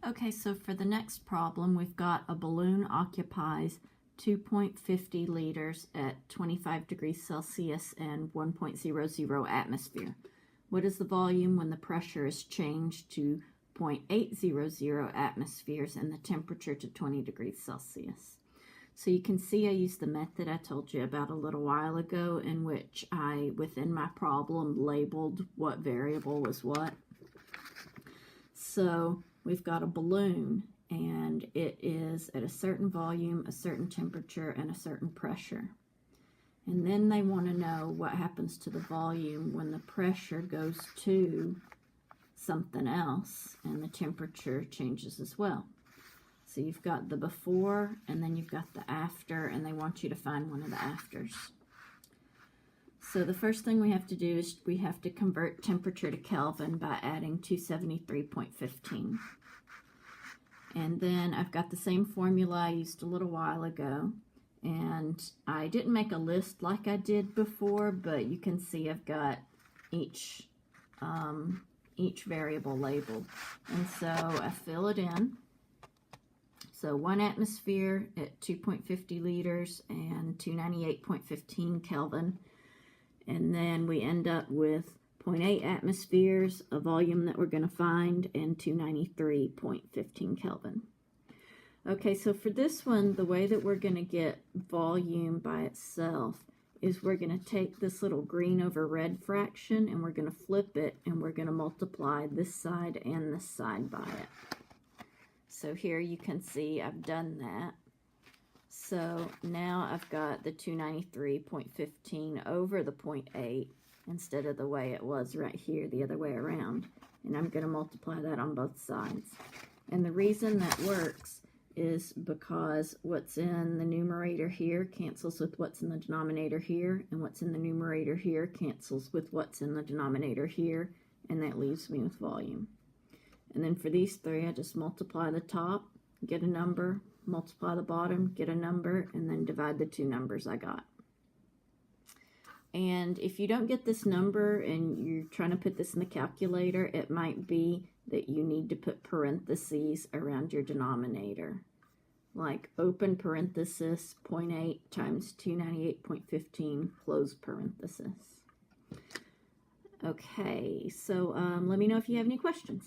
Okay, so for the next problem, we've got a balloon occupies 2.50 liters at 25 degrees Celsius and 1.00 atmosphere. What is the volume when the pressure is changed to 0.800 atmospheres and the temperature to 20 degrees Celsius? So you can see I used the method I told you about a little while ago, in which I, within my problem, labeled what variable was what. So we've got a balloon, and it is at a certain volume, a certain temperature, and a certain pressure. And then they want to know what happens to the volume when the pressure goes to something else and the temperature changes as well. So you've got the before, and then you've got the after, and they want you to find one of the afters. So the first thing we have to do is we have to convert temperature to Kelvin by adding 273.15. And then I've got the same formula I used a little while ago. And I didn't make a list like I did before, but you can see I've got each variable labeled. And so I fill it in. So 1 atmosphere at 2.50 liters and 298.15 Kelvin. And then we end up with 0.8 atmospheres, a volume that we're going to find, and 293.15 Kelvin. Okay, so for this one, the way that we're going to get volume by itself is we're going to take this little green over red fraction, and we're going to flip it, and we're going to multiply this side and this side by it. So here you can see I've done that. So now I've got the 293.15 over the 0.8 instead of the way it was right here, the other way around. And I'm going to multiply that on both sides. And the reason that works is because what's in the numerator here cancels with what's in the denominator here, and what's in the numerator here cancels with what's in the denominator here, and that leaves me with volume. And then for these three, I just multiply the top, get a number, multiply the bottom, get a number, and then divide the two numbers I got. And if you don't get this number and you're trying to put this in the calculator, it might be that you need to put parentheses around your denominator. Like open parenthesis, 0.8 times 298.15, close parenthesis. Okay, so let me know if you have any questions.